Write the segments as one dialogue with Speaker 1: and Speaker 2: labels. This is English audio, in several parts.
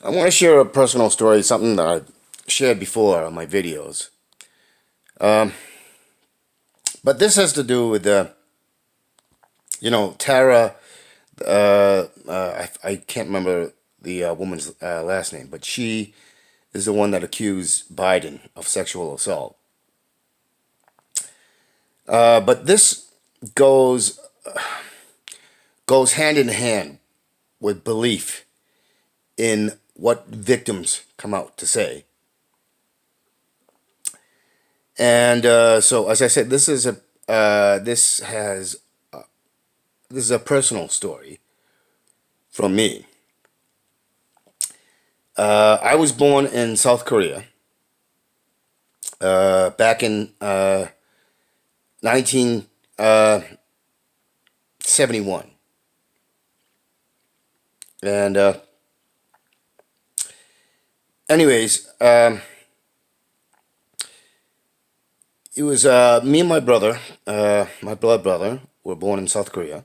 Speaker 1: I want to share a personal story, something that I've shared before on my videos. Um, but this has to do with Tara. I can't remember the woman's last name, but she is the one that accused Biden of sexual assault. But this goes goes hand in hand with belief in what victims come out to say. And so, as I said, this is a personal story from me. I was born in South Korea back in 1971, and anyways, it was me and my brother, my blood brother, were born in South Korea,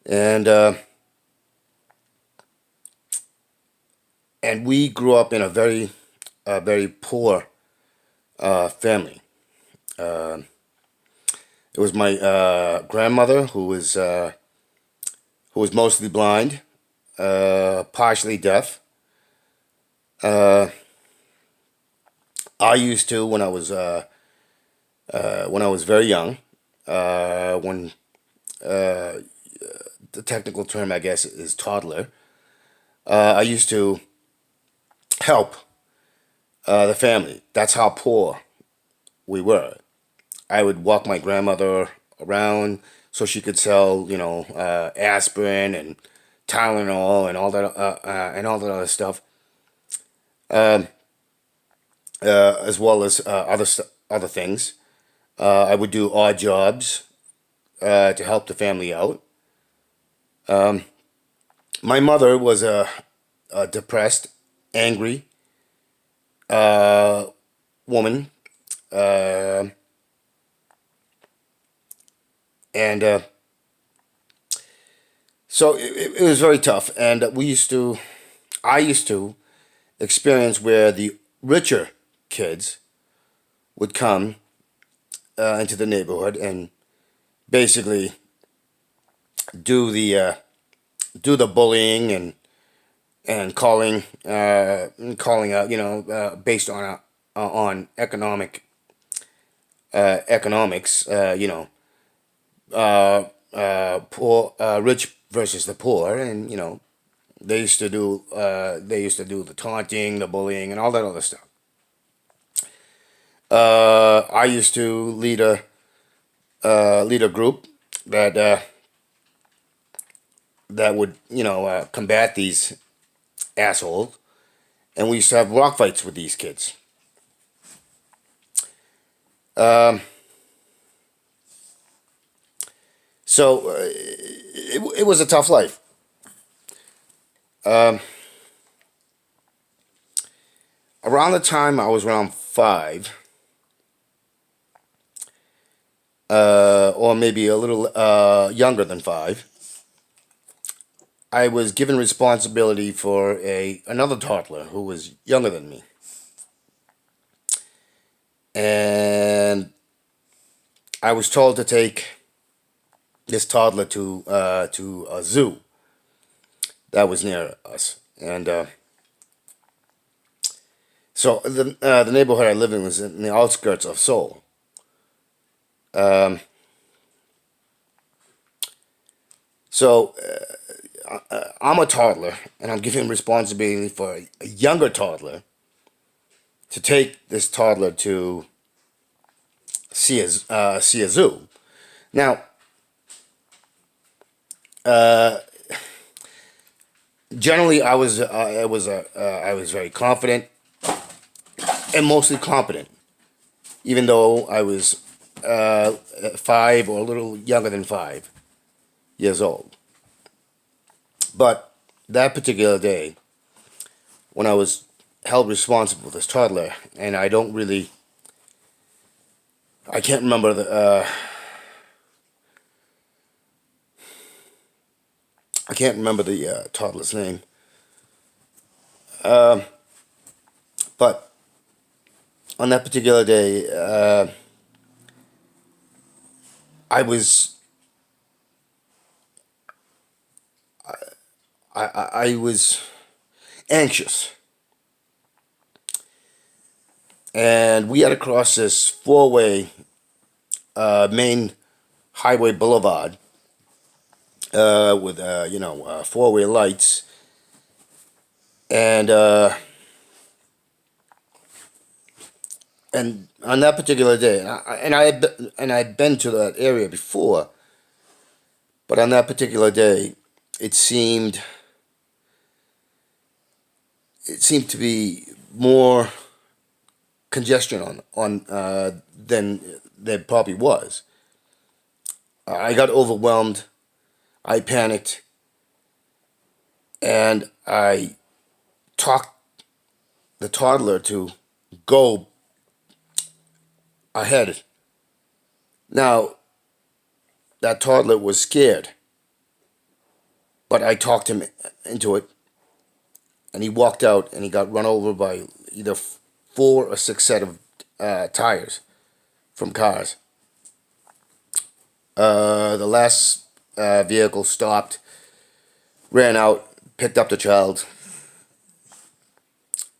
Speaker 1: and we grew up in a very poor family. Uh, it was my grandmother who was mostly blind, partially deaf. Uh, I used to when I was very young. When the technical term, I guess, is toddler. I used to help the family. That's how poor we were. I would walk my grandmother around so she could sell, aspirin and Tylenol and all that other stuff, um, as well as other things. I would do odd jobs to help the family out. Um, my mother was a depressed, angry uh, woman, uh, and so it was very tough. And I used to experience where the richer kids would come into the neighborhood and basically do the bullying and calling out, based on economics, poor rich versus the poor, and they used to do the taunting, the bullying, and all that other stuff. I used to lead a group that would combat these assholes, and we used to have rock fights with these kids. Um, so it was a tough life. Um, Around the time I was around 5, or maybe a little younger than 5, I was given responsibility for another toddler who was younger than me, and I was told to take this toddler to a zoo that was near us, and so the neighborhood I lived in was in the outskirts of Seoul. Um, so I'm a toddler, and I'm given responsibility for a younger toddler to take this toddler to see a zoo. Now, uh, generally, I was very confident and mostly competent, even though I was 5 or a little younger than 5 years old. But that particular day, when I was held responsible for this toddler, and I can't remember I can't remember the toddler's name. But on that particular day, I was I was anxious, and we had to cross this four-way main highway boulevard with four-way lights, and on that particular day, and I'd been to that area before, but on that particular day, it seemed it seemed to be more congestion on than there probably was. I got overwhelmed. I panicked, and I talked the toddler to go ahead. Now, that toddler was scared, but I talked him into it, and he walked out, and he got run over by either four or six set of tires from cars. The last vehicle stopped, ran out, picked up the child,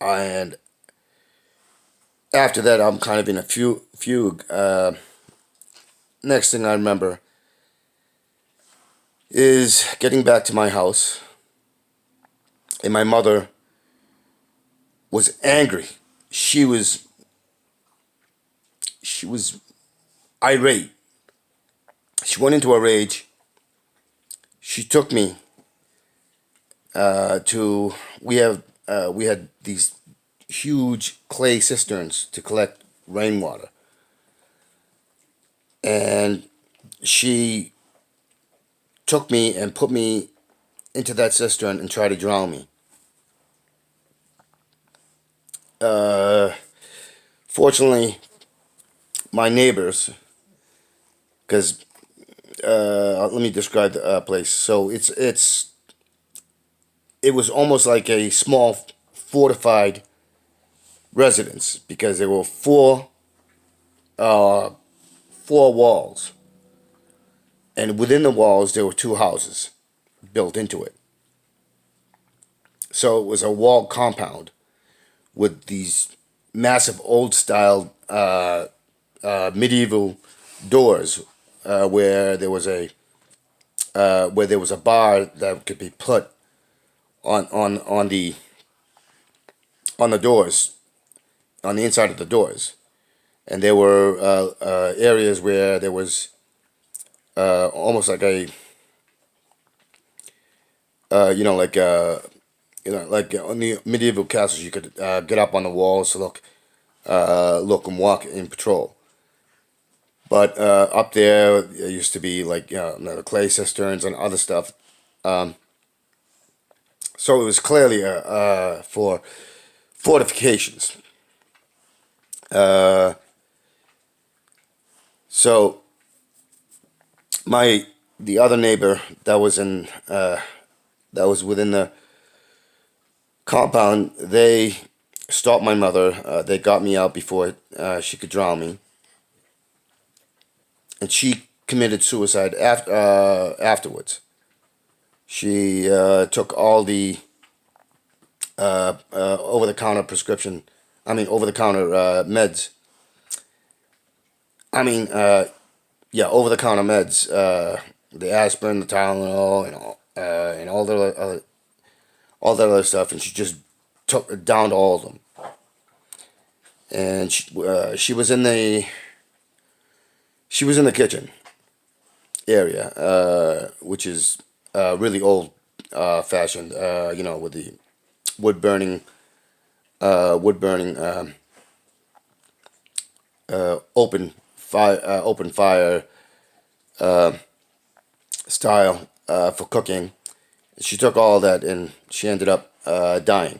Speaker 1: and after that, I'm kind of in a fugue. Next thing I remember is getting back to my house, and my mother was angry. She was irate. She went into a rage. She took me to we had these huge clay cisterns to collect rainwater, and she took me and put me into that cistern and tried to drown me. Fortunately, my neighbors, because let me describe the place. So it was almost like a small fortified residence because there were four walls, and within the walls there were two houses built into it. So it was a walled compound with these massive old style medieval doors where there was a bar that could be put on the doors, on the inside of the doors, and there were areas where there was almost like a like on the medieval castles, you could get up on the walls to look and walk in patrol. But up there, it used to be like the clay cisterns and other stuff. So it was clearly for fortifications. So the other neighbor that was within the compound, they stopped my mother. They got me out before she could drown me, and she committed suicide afterwards. She took all the over-the-counter prescription, over-the-counter meds. Over-the-counter meds, the aspirin, the Tylenol, and all that other stuff, and she just downed all of them. And she was in the kitchen area, which is really old fashioned, with the wood burning, open fire style for cooking. She took all that and she ended up dying.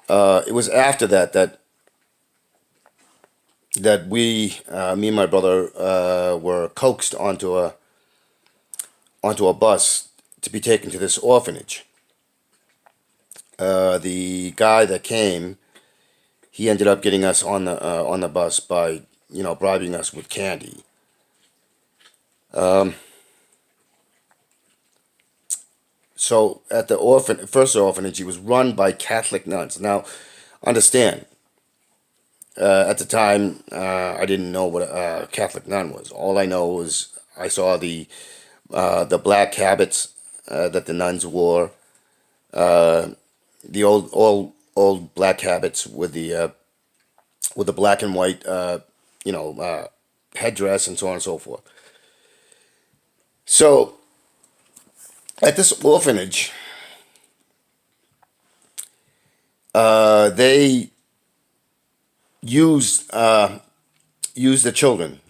Speaker 1: It was after that me and my brother were coaxed onto a bus to be taken to this orphanage. The guy that came, he ended up getting us on the bus by bribing us with candy. So at the first orphanage, it was run by Catholic nuns. Now, understand, at the time, I didn't know what a Catholic nun was. All I know was I saw the black habits that the nuns wore, the old black habits with the black and white headdress and so on and so forth. So at this orphanage, they use the children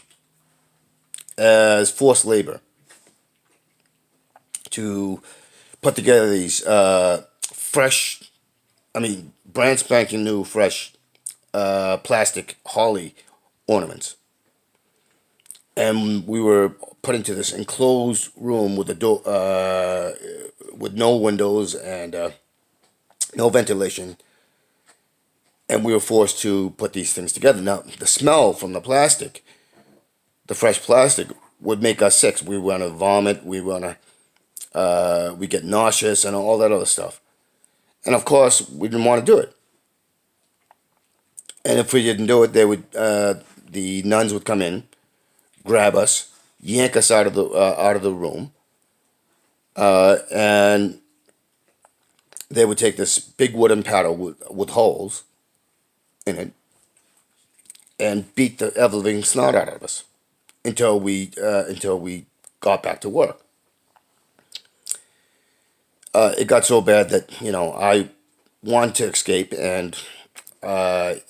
Speaker 1: as forced labor to put together these fresh, I mean, brand spanking new, fresh plastic holly ornaments. And we were put into this enclosed room with a door, with no windows and no ventilation, and we were forced to put these things together. Now, the smell from the plastic, the fresh plastic, would make us sick. We want to vomit. We get nauseous and all that other stuff. And of course, we didn't want to do it. And if we didn't do it, the nuns would come in, grab us, yank us out of the room, and they would take this big wooden paddle with holes in it and beat the ever living snot out of us until we got back to work. It got so bad that I wanted to escape, and I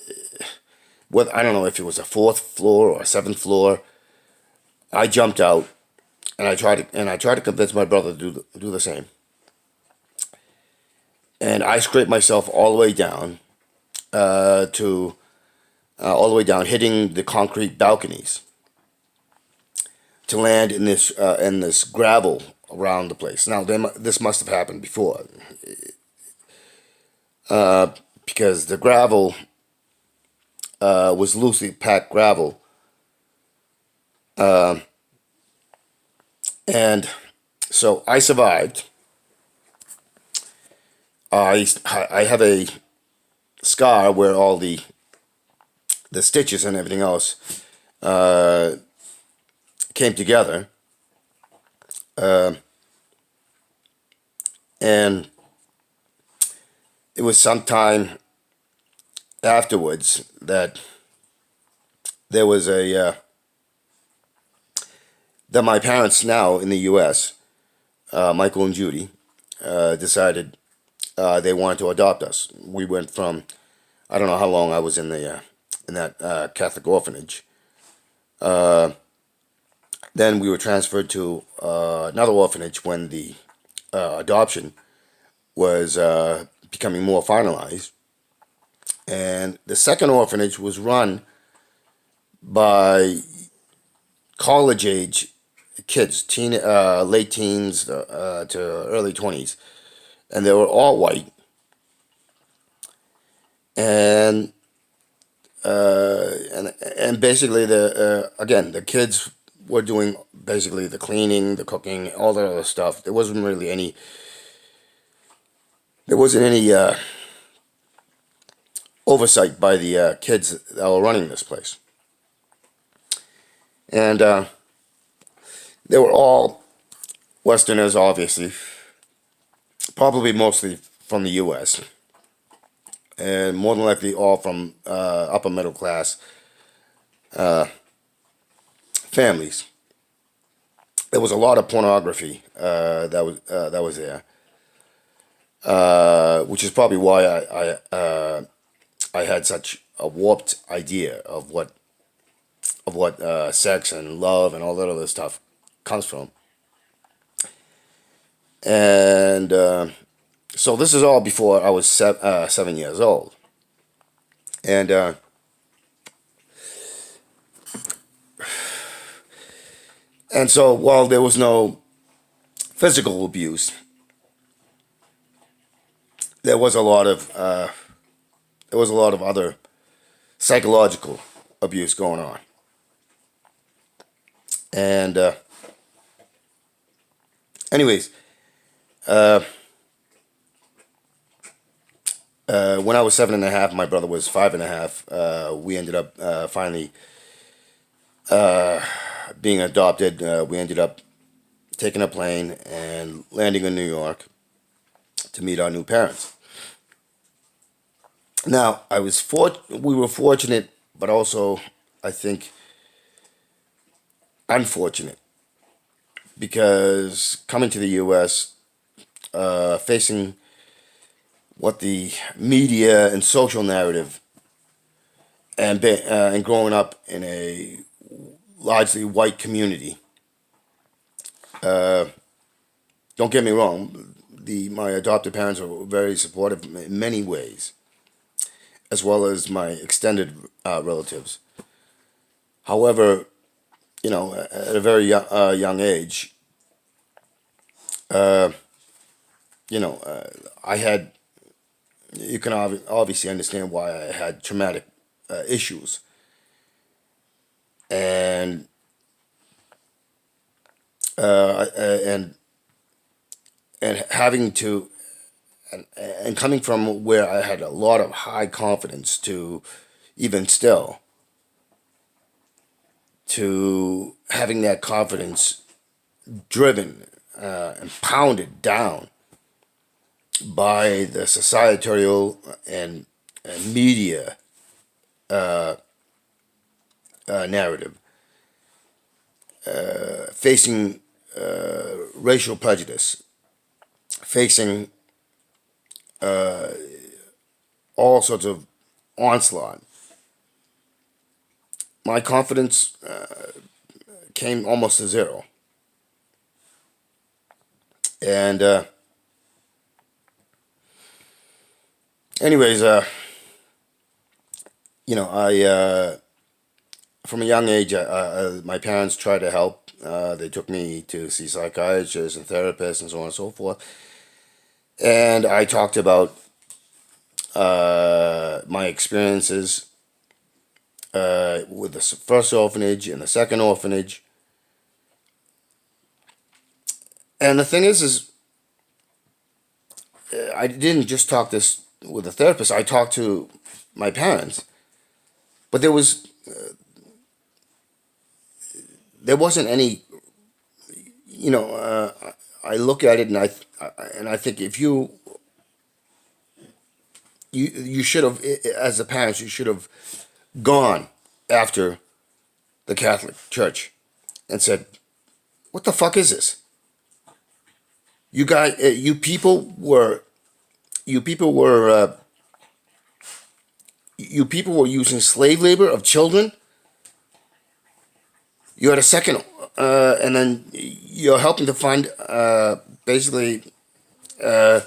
Speaker 1: don't know if it was a fourth floor or a seventh floor. I jumped out, and I tried to convince my brother to do the same. And I scraped myself all the way down hitting the concrete balconies to land in this gravel around the place. Now, this must have happened before, because the gravel was loosely packed gravel, and so I survived. I have a scar where all the stitches and everything else came together, and it was sometime afterwards that there was that my parents, now in the U.S., Michael and Judy, decided they wanted to adopt us. We went from, I don't know how long I was in that Catholic orphanage. Then we were transferred to another orphanage when the adoption was becoming more finalized. And the second orphanage was run by college age kids, late teens to early 20s. And they were all white. And basically the kids were doing basically the cleaning, the cooking, all that other stuff. There wasn't any oversight by the kids that were running this place. And they were all Westerners, obviously, probably mostly from the U.S., and more than likely all from upper middle class families. There was a lot of pornography that was there, which is probably why I had such a warped idea of what sex and love and all that other stuff comes from. And so this is all before I was 7 years old. And so while there was no physical abuse, there was a lot of other psychological abuse going on, and anyways, uh, when I was 7.5, my brother was 5.5. We ended up finally being adopted. We ended up taking a plane and landing in New York to meet our new parents. Now, we were fortunate, but also, I think, unfortunate, because coming to the U.S., facing what the media and social narrative, and growing up in a largely white community. Don't get me wrong, my adopted parents were very supportive in many ways, as well as my extended relatives. However, at a very young age, uh, I had, you can obviously understand why I had traumatic issues. And and having to, and coming from where I had a lot of high confidence to even still, to having that confidence driven and pounded down by the societal and media narrative, facing racial prejudice, facing all sorts of onslaught. My confidence came almost to zero. And anyways, I from a young age, my parents tried to help. They took me to see psychiatrists and therapists and so on and so forth. And I talked about my experiences with the first orphanage and the second orphanage. And the thing is I didn't just talk this with a therapist. I talked to my parents, but there wasn't any. I look at it and I think if you should have, as the parents, you should have gone after the Catholic Church and said, "What the fuck is this? You guys, you people were using slave labor of children. You had a second, and then you're helping to find basically a."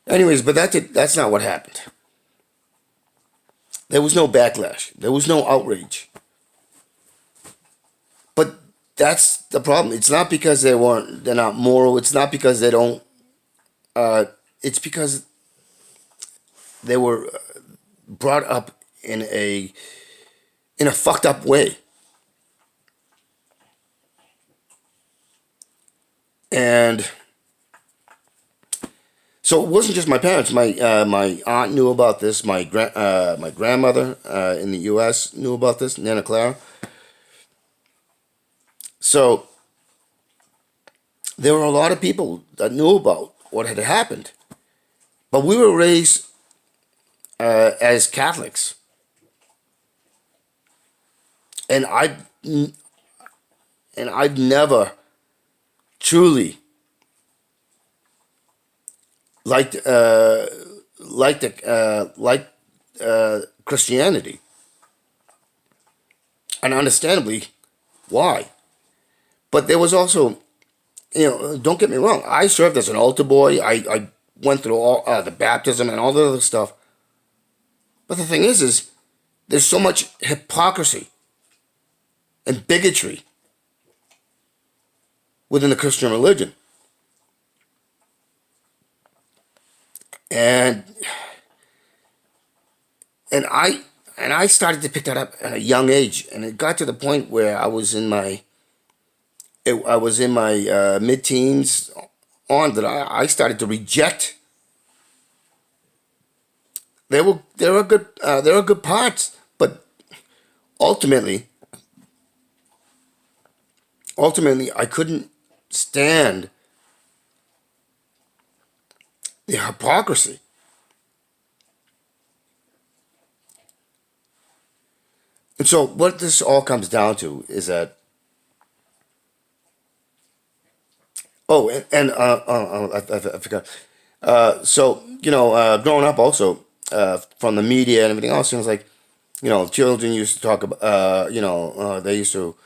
Speaker 1: Anyways, but that's not what happened. There was no backlash. There was no outrage. But that's the problem. It's not because they're not moral. It's not because they don't. It's because they were brought up in a fucked up way. And so it wasn't just my parents. My aunt knew about this. My grandmother in the U.S. knew about this, Nana Clara. So there were a lot of people that knew about what had happened, but we were raised as Catholics, and I've never truly liked Christianity, and understandably why. But there was also, don't get me wrong. I served as an altar boy. I went through all the baptism and all the other stuff. But the thing is there's so much hypocrisy and bigotry within the Christian religion. And and I and I started to pick that up at a young age, and it got to the point where I was in my mid-teens on that I started to reject. There were good parts, but ultimately ultimately I couldn't stand the hypocrisy. And so what this all comes down to is that, oh, I forgot. So growing up also from the media and everything else, it was like, children used to talk about, they used to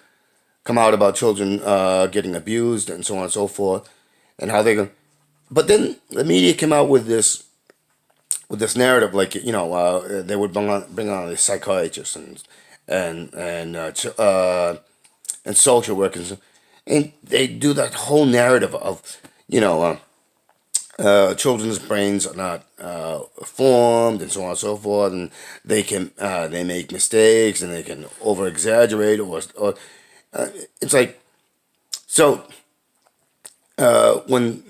Speaker 1: come out about children getting abused and so on and so forth, and how they go. But then the media came out with this narrative, like, they would bring on the psychiatrists and social workers, and they do that whole narrative of, you know, children's brains are not formed and so on and so forth, and they make mistakes and they can over exaggerate or it's like, so when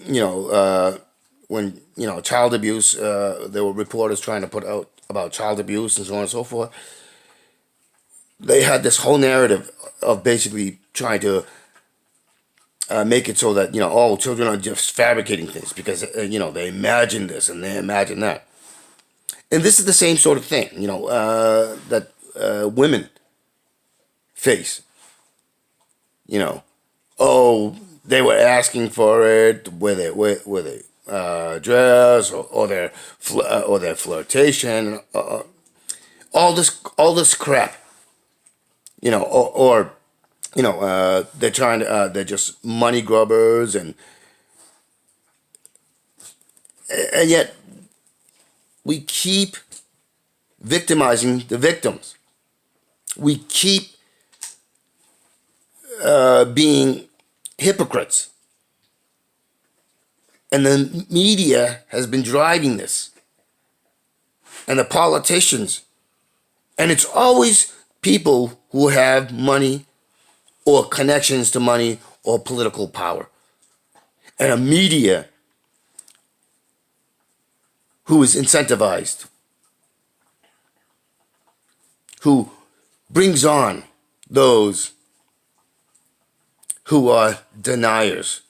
Speaker 1: child abuse, there were reporters trying to put out about child abuse and so on and so forth. They had this whole narrative of basically trying to make it so that, all children are just fabricating things because they imagine this and they imagine that. And this is the same sort of thing, that women face. Oh, they were asking for it, were they dress, or their flirtation, all this crap, or they're trying to, they're just money grubbers, and yet we keep victimizing the victims. We keep being hypocrites. And the media has been driving this. And the politicians. And it's always people who have money or connections to money or political power. And a media who is incentivized, who brings on those who are deniers,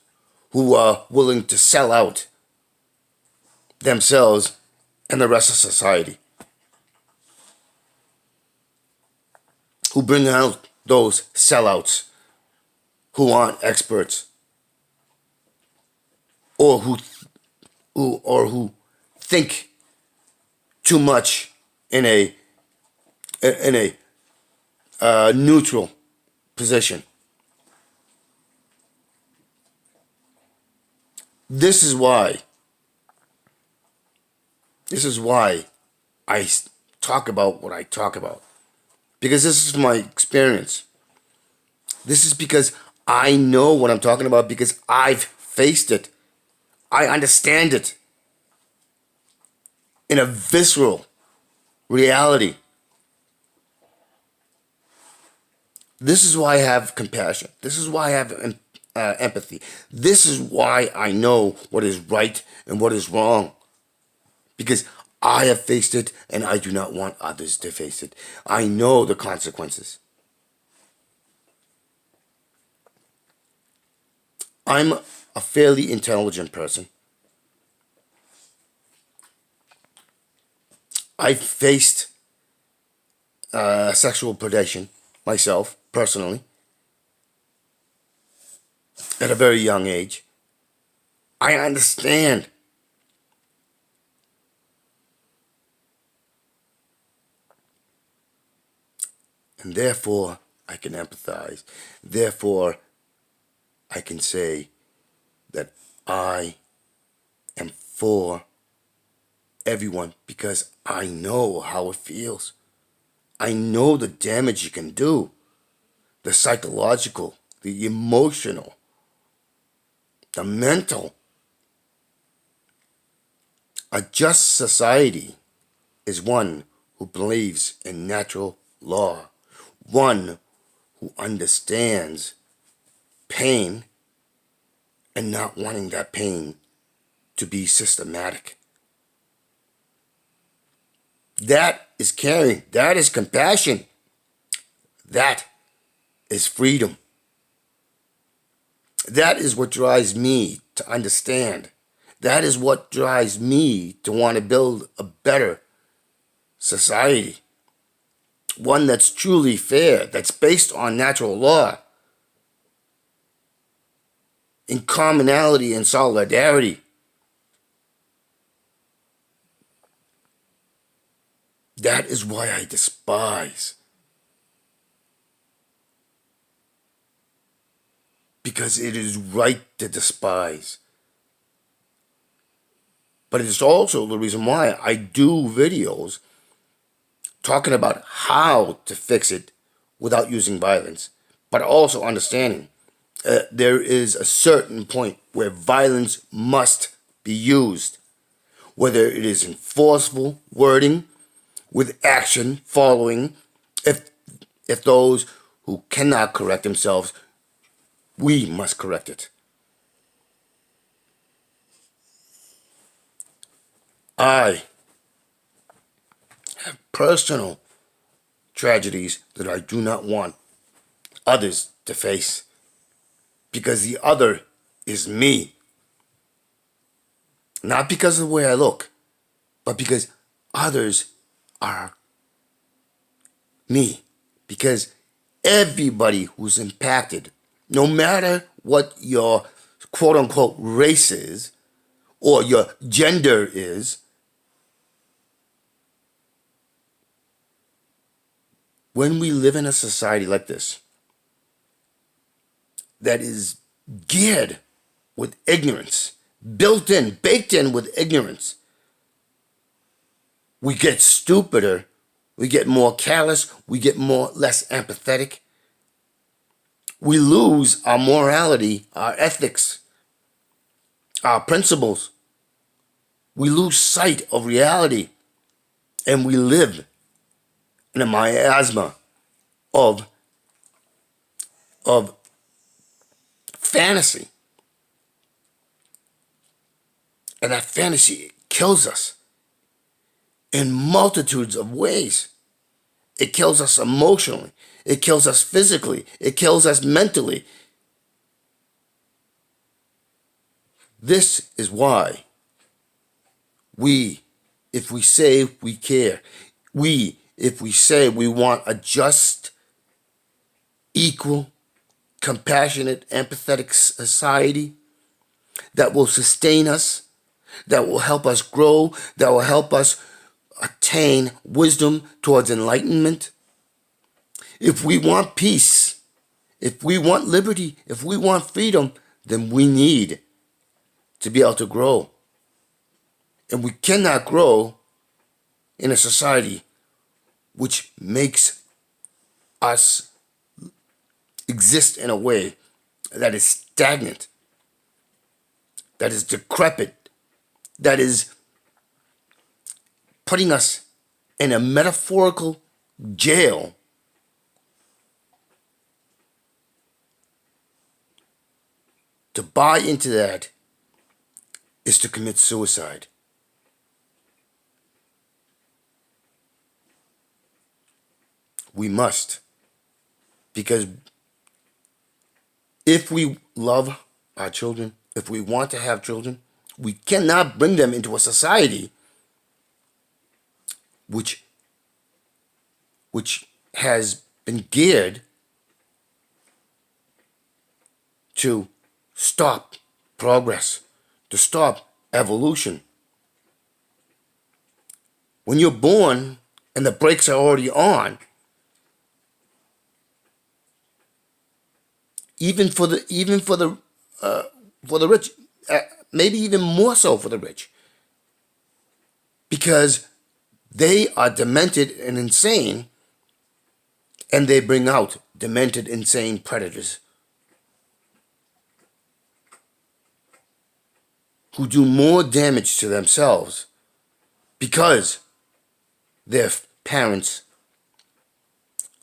Speaker 1: who are willing to sell out themselves and the rest of society, who bring out those sellouts who aren't experts, or who think too much in a neutral position. This is why I talk about what I talk about. Because this is my experience. This is because I know what I'm talking about, because I've faced it. I understand it in a visceral reality. This is why I have compassion. This is why I have empathy. This is why I know what is right and what is wrong. Because I have faced it and I do not want others to face it. I know the consequences. I'm a fairly intelligent person. I faced sexual predation myself, personally, at a very young age. I understand. And therefore, I can empathize. Therefore, I can say that I am for everyone, because I know how it feels. I know the damage you can do. the psychological, the emotional, the mental. A just society is one who believes in natural law, one who understands pain and not wanting that pain to be systematic. That is caring. That is compassion. That is freedom. That is what drives me to understand. That is what drives me to want to build a better society. One that's truly fair, that's based on natural law, in commonality and solidarity. That is why I despise. Because it is right to despise. But it's also the reason why I do videos talking about how to fix it without using violence, but also understanding there is a certain point where violence must be used, whether it is in forceful wording, with action following, if those who cannot correct themselves, we must correct it. I have personal tragedies that I do not want others to face, because the other is me. Not because of the way I look, but because others are me. Because everybody who's impacted, no matter what your quote unquote race is or your gender is, when we live in a society like this that is geared with ignorance, baked in with ignorance, we get stupider, we get more callous, we get less empathetic. We lose our morality, our ethics, our principles. We lose sight of reality, and we live in a miasma of fantasy. And that fantasy kills us in multitudes of ways. It kills us emotionally. It kills us physically. It kills us mentally. This is why if we say we care, if we say we want a just, equal, compassionate, empathetic society that will sustain us, that will help us grow, that will help us attain wisdom towards enlightenment. If we want peace, if we want liberty, if we want freedom, then we need to be able to grow. And we cannot grow in a society which makes us exist in a way that is stagnant, that is decrepit, that is putting us in a metaphorical jail. To buy into that is to commit suicide. We must. Because if we love our children, if we want to have children, we cannot bring them into a society which has been geared to stop progress, to stop evolution. When you're born and the brakes are already on, even for the rich, maybe even more so for the rich, because they are demented and insane, and they bring out demented, insane predators who do more damage to themselves because their parents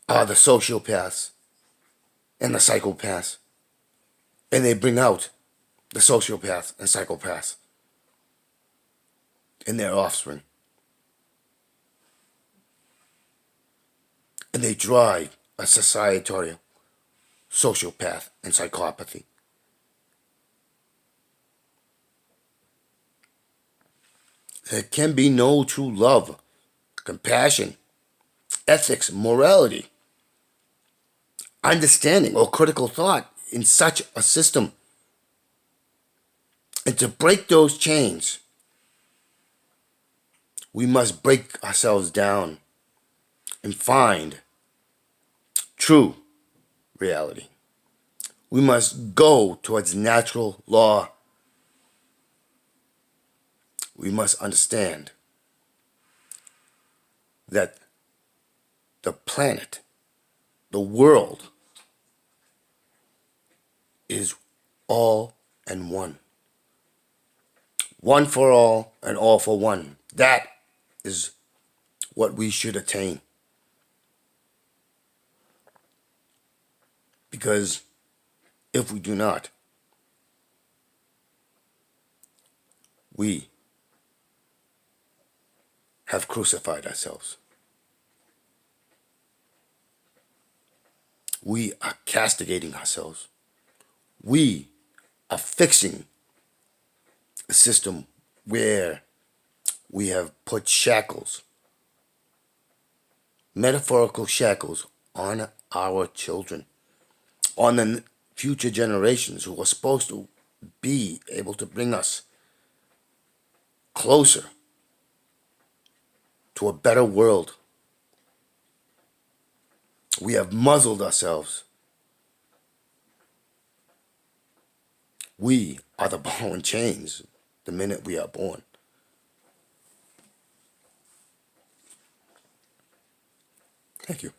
Speaker 1: are the sociopaths and the psychopaths, and they bring out the sociopaths and psychopaths in their offspring. And they drive a societal sociopath and psychopathy. There can be no true love, compassion, ethics, morality, understanding, or critical thought in such a system. And to break those chains, we must break ourselves down and find true reality. We must go towards natural law. We must understand that the planet, the world, is all and one. One for all and all for one. That is what we should attain. Because if we do not, we have crucified ourselves. We are castigating ourselves. We are fixing a system where we have put shackles, metaphorical shackles, on our children, on the future generations who are supposed to be able to bring us closer to a better world. We have muzzled ourselves. We are the ball and chains the minute we are born. Thank you.